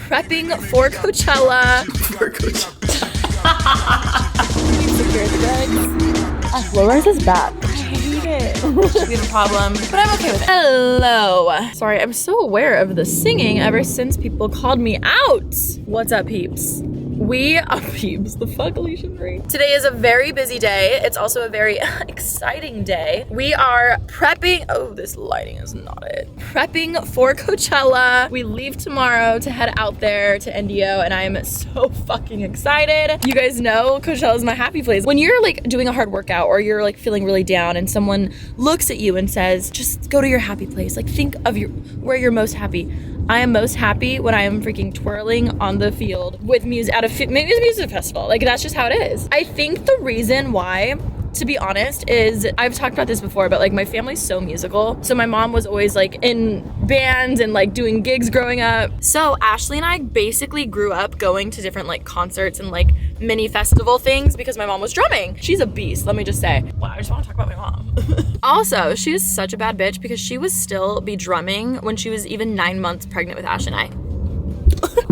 prepping for Coachella. We've secured the goods. Low-rise is back. I hate it. We have a problem, but I'm okay with it. Hello. Sorry, I'm so aware of the singing ever since people called me out. What's up, peeps? We are peeps. The fuck, Alisha Marie? Today is a very busy day. It's also a very exciting day. We are prepping. Oh, this lighting is not it. Prepping for Coachella. We leave tomorrow to head out there to Indio, and I am so fucking excited. You guys know Coachella is my happy place. When you're like doing a hard workout or you're like feeling really down and someone looks at you and says, just go to your happy place. Like think of where you're most happy. I am most happy when I am freaking twirling on the field with music at maybe it's a music festival. Like that's just how it is. I think the reason why, to be honest, is I've talked about this before, but like my family's so musical. So my mom was always like in bands and like doing gigs growing up. So Ashley and I basically grew up going to different like concerts and like mini festival things because my mom was drumming. She's a beast, let me just say. Wow, I just want to talk about my mom. Also, she is such a bad bitch because she was still be drumming when she was even 9 months pregnant with Ash and I.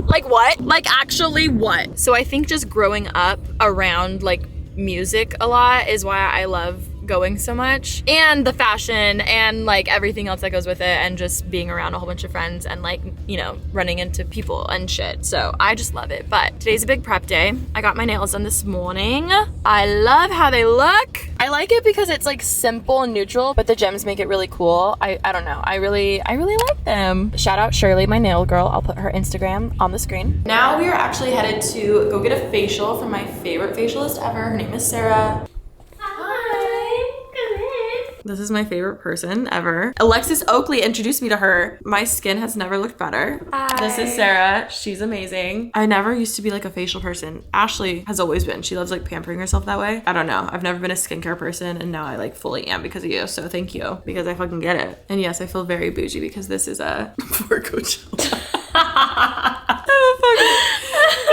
Like what? Like actually what? So I think just growing up around like music a lot is why I love going so much, and the fashion and like everything else that goes with it, and just being around a whole bunch of friends and like, you know, running into people and shit. So I just love it. But today's a big prep day. I got my nails done this morning. I love how they look. I like it because it's like simple and neutral, but the gems make it really cool. I don't know. I really like them. Shout out Shirley, my nail girl. I'll put her Instagram on the screen. Now we are actually headed to go get a facial from my favorite facialist ever. Her name is Sarah. This is my favorite person ever. Alexis Oakley introduced me to her. My skin has never looked better. Hi. This is Sarah. She's amazing. I never used to be like a facial person. Ashley has always been. She loves like pampering herself that way. I don't know. I've never been a skincare person, and now I like fully am because of you. So thank you, because I fucking get it. And yes, I feel very bougie because this is a for Coachella.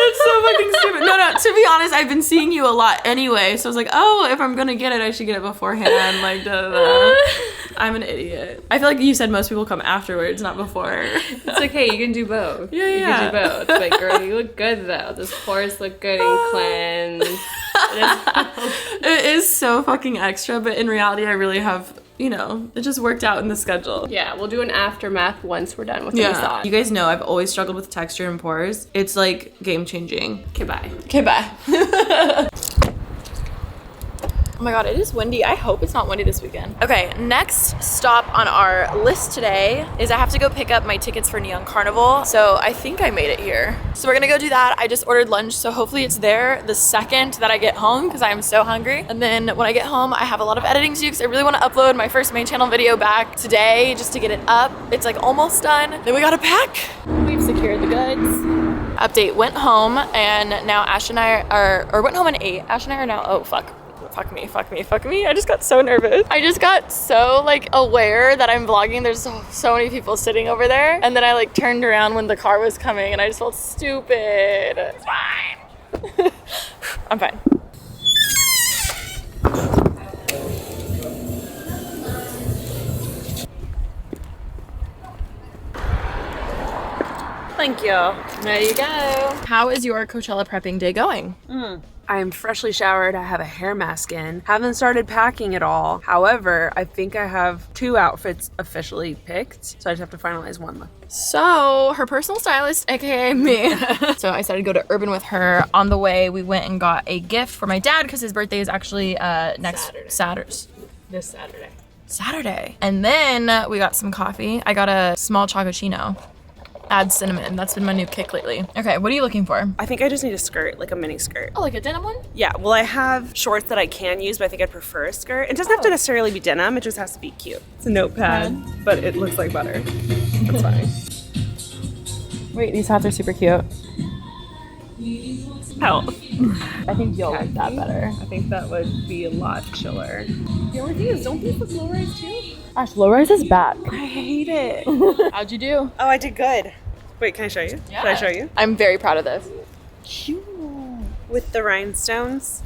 It's so fucking stupid. No, to be honest, I've been seeing you a lot anyway, so I was like, oh, if I'm gonna get it, I should get it beforehand, like da. I'm an idiot. I feel like you said most people come afterwards, not before. It's okay, you can do both. Yeah. You can do both. Like, girl, you look good though. Those pores look good and cleansed. It is so fucking extra, but in reality, I really have, you know, it just worked out in the schedule. Yeah, we'll do an aftermath once we're done with the massage. You guys know I've always struggled with texture and pores. It's like game changing. Okay, bye. Okay, bye. Oh my god, it is windy. I hope it's not windy this weekend. Okay, next stop on our list today is I have to go pick up my tickets for Neon Carnival. So I think I made it here. So we're gonna go do that. I just ordered lunch, so hopefully it's there the second that I get home because I am so hungry. And then when I get home, I have a lot of editing to do because I really want to upload my first main channel video back today just to get it up. It's like almost done. Then we gotta pack. We've secured the goods. Update, went home, and now Ash and I are went home and ate. Ash and I are now, oh fuck. Fuck me. I just got so nervous. I just got so like aware that I'm vlogging. There's so many people sitting over there. And then I like turned around when the car was coming and I just felt stupid. It's fine. I'm fine. Thank you. There you go. How is your Coachella prepping day going? I am freshly showered. I have a hair mask in. Haven't started packing at all. However, I think I have 2 outfits officially picked, so I just have to finalize one look. So her personal stylist, aka me. So I decided to go to Urban with her. On the way, we went and got a gift for my dad because his birthday is actually next This Saturday. And then we got some coffee. I got a small chococino. Add cinnamon. That's been my new kick lately. Okay, what are you looking for? I think I just need a skirt, like a mini skirt. Oh, like a denim one? Yeah, well, I have shorts that I can use, but I think I'd prefer a skirt. It doesn't have to necessarily be denim, it just has to be cute. It's a notepad, but it looks like butter. That's fine. Wait, these hats are super cute. Help. I think you'll like that better. I think that would be a lot chiller. The only thing is, don't these look low-rise too? Gosh, low-rise is back. I hate it. How'd you do? Oh, I did good. Wait, can I show you? Yeah. Should I show you? I'm very proud of this. Cute. With the rhinestones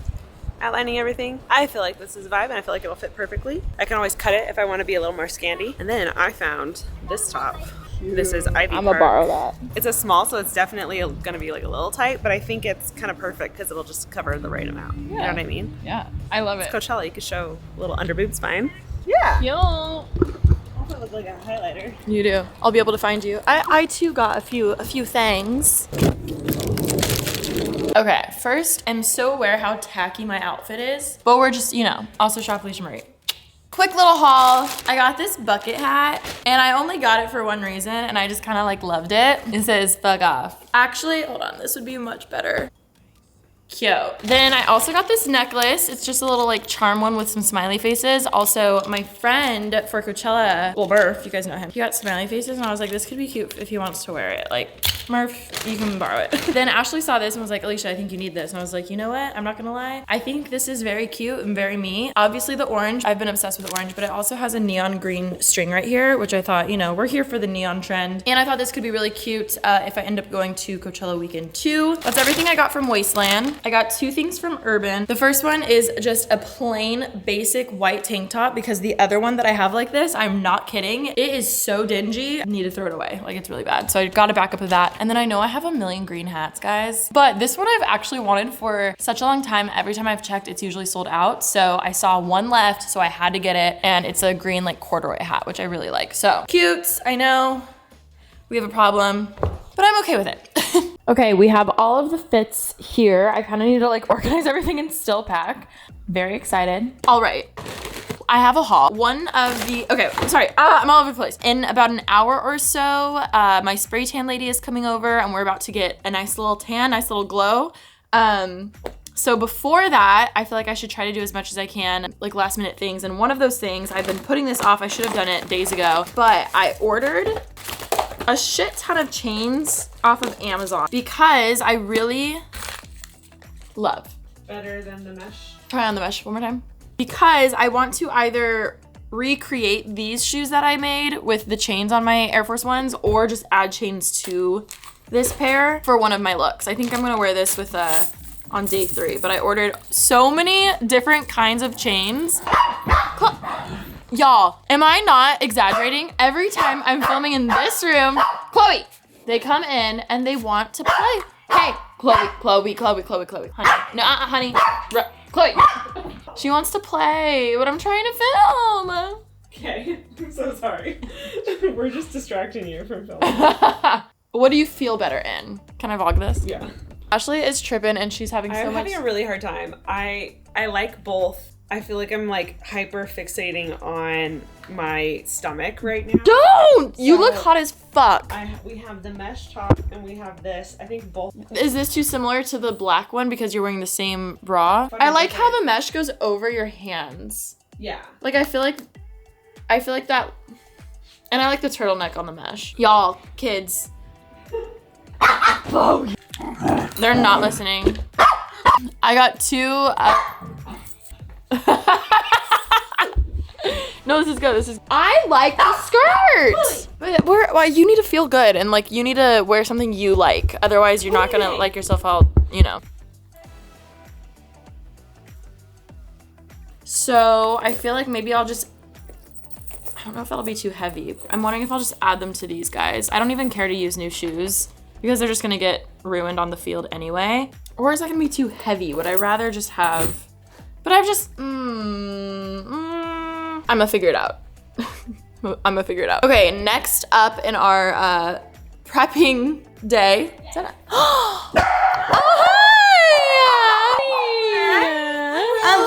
outlining everything. I feel like this is a vibe and I feel like it'll fit perfectly. I can always cut it if I want to be a little more scandy. And then I found this top. This is Ivy I'm Park. gonna borrow that. It's a small, so it's definitely gonna be like a little tight, but I think it's kind of perfect because it'll just cover the right amount. You know what I mean? Yeah, I love it. Coachella, you could show a little under boob's fine. Yeah. Yo. Also look like a highlighter. You do. I'll be able to find you. I too got a few things. Okay, first, I'm so aware how tacky my outfit is, but we're just, you know, also shop Alisha Marie. Quick little haul. I got this bucket hat and I only got it for one reason and I just kind of like loved it. It says fuck off. Actually, hold on, this would be much better. Cute. Then I also got this necklace. It's just a little like charm one with some smiley faces. Also, my friend for Coachella, well, Murph, you guys know him, he got smiley faces and I was like, this could be cute if he wants to wear it. Like, Murph, you can borrow it. Then Ashley saw this and was like, Alisha, I think you need this. And I was like, you know what? I'm not gonna lie. I think this is very cute and very me. Obviously the orange, I've been obsessed with the orange, but it also has a neon green string right here, which I thought, you know, we're here for the neon trend. And I thought this could be really cute if I end up going to Coachella weekend 2. That's everything I got from Wasteland. I got 2 things from Urban. The first one is just a plain basic white tank top because the other one that I have like this, I'm not kidding, it is so dingy. I need to throw it away. Like, it's really bad. So I got a backup of that. And then I know I have a million green hats, guys, but this one I've actually wanted for such a long time. Every time I've checked, it's usually sold out. So I saw one left, so I had to get it. And it's a green like corduroy hat, which I really like. So cute. I know we have a problem, but I'm okay with it. Okay, we have all of the fits here. I kind of need to like organize everything and still pack. Very excited. All right. I have a haul. One of the, okay, sorry, I'm all over the place. In about an hour or so, my spray tan lady is coming over and we're about to get a nice little tan, nice little glow. So before that, I feel like I should try to do as much as I can, like last minute things. And one of those things, I've been putting this off, I should have done it days ago, but I ordered a shit ton of chains off of Amazon because I really love. Better than the mesh. Try on the mesh one more time. Because I want to either recreate these shoes that I made with the chains on my Air Force Ones or just add chains to this pair for one of my looks. I think I'm gonna wear this with on day 3, but I ordered so many different kinds of chains. Y'all, am I not exaggerating? Every time I'm filming in this room, Chloe, they come in and they want to play. Hey, Chloe. Honey, no, honey, Chloe. She wants to play, but I'm trying to film. Okay, I'm so sorry. We're just distracting you from filming. What do you feel better in? Can I vlog this? Yeah. Ashley is tripping and she's having I'm having a really hard time. I like both. I feel like I'm like hyper fixating on my stomach right now. Don't! You look hot as fuck. We have the mesh top and we have this. I think both. Is this too similar to the black one because you're wearing the same bra? I like how the mesh goes over your hands. Yeah. Like I feel like that, and I like the turtleneck on the mesh. Y'all, kids. They're not listening. I got 2. No, this is good. I like the skirt. But well, you need to feel good and like you need to wear something you like. Otherwise, you're not gonna like yourself out, you know. So I feel like maybe I don't know if that'll be too heavy. I'm wondering if I'll just add them to these guys. I don't even care to use new shoes because they're just gonna get ruined on the field anyway. Or is that gonna be too heavy? Would I rather just have, but I've just, I'm gonna figure it out. Okay, next up in our prepping day. Is that oh, hi!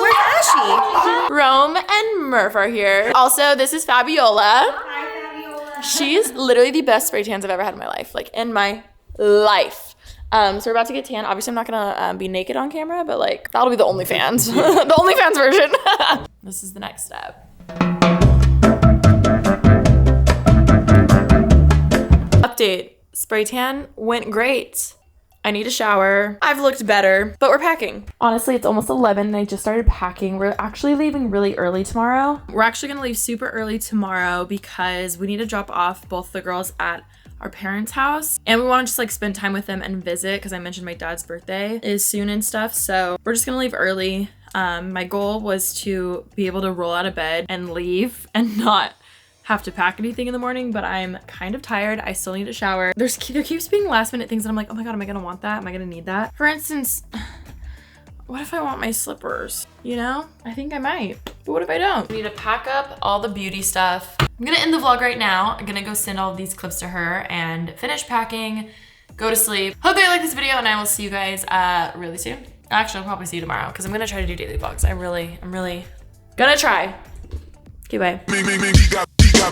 Where's Ashy? Rome and Murph are here. Also, this is Fabiola. Hi, Fabiola. She's literally the best spray tans I've ever had in my life. Like, in my life. So we're about to get tan. Obviously, I'm not gonna be naked on camera, but like, that'll be the OnlyFans. The OnlyFans version. This is the next step. Update. Spray tan went great. I need a shower. I've looked better, but we're packing. Honestly, it's almost 11 and I just started packing. We're actually leaving really early tomorrow. We're actually gonna leave super early tomorrow because we need to drop off both the girls at our parents' house and we want to just like spend time with them and visit because I mentioned my dad's birthday is soon and stuff. So we're just gonna leave early. My goal was to be able to roll out of bed and leave and not have to pack anything in the morning, but I'm kind of tired. I still need a shower. There keeps being last minute things that I'm like, oh my God, am I gonna want that? Am I gonna need that? For instance, what if I want my slippers? You know, I think I might, but what if I don't? I need to pack up all the beauty stuff. I'm gonna end the vlog right now. I'm gonna go send all of these clips to her and finish packing, go to sleep. Hope you like this video, and I will see you guys really soon. Actually, I'll probably see you tomorrow because I'm gonna try to do daily vlogs. I'm really gonna try. Okay, bye. He got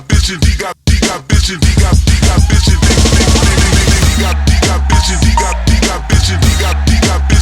bitches, he got bitches, he got bitches, he got bitches.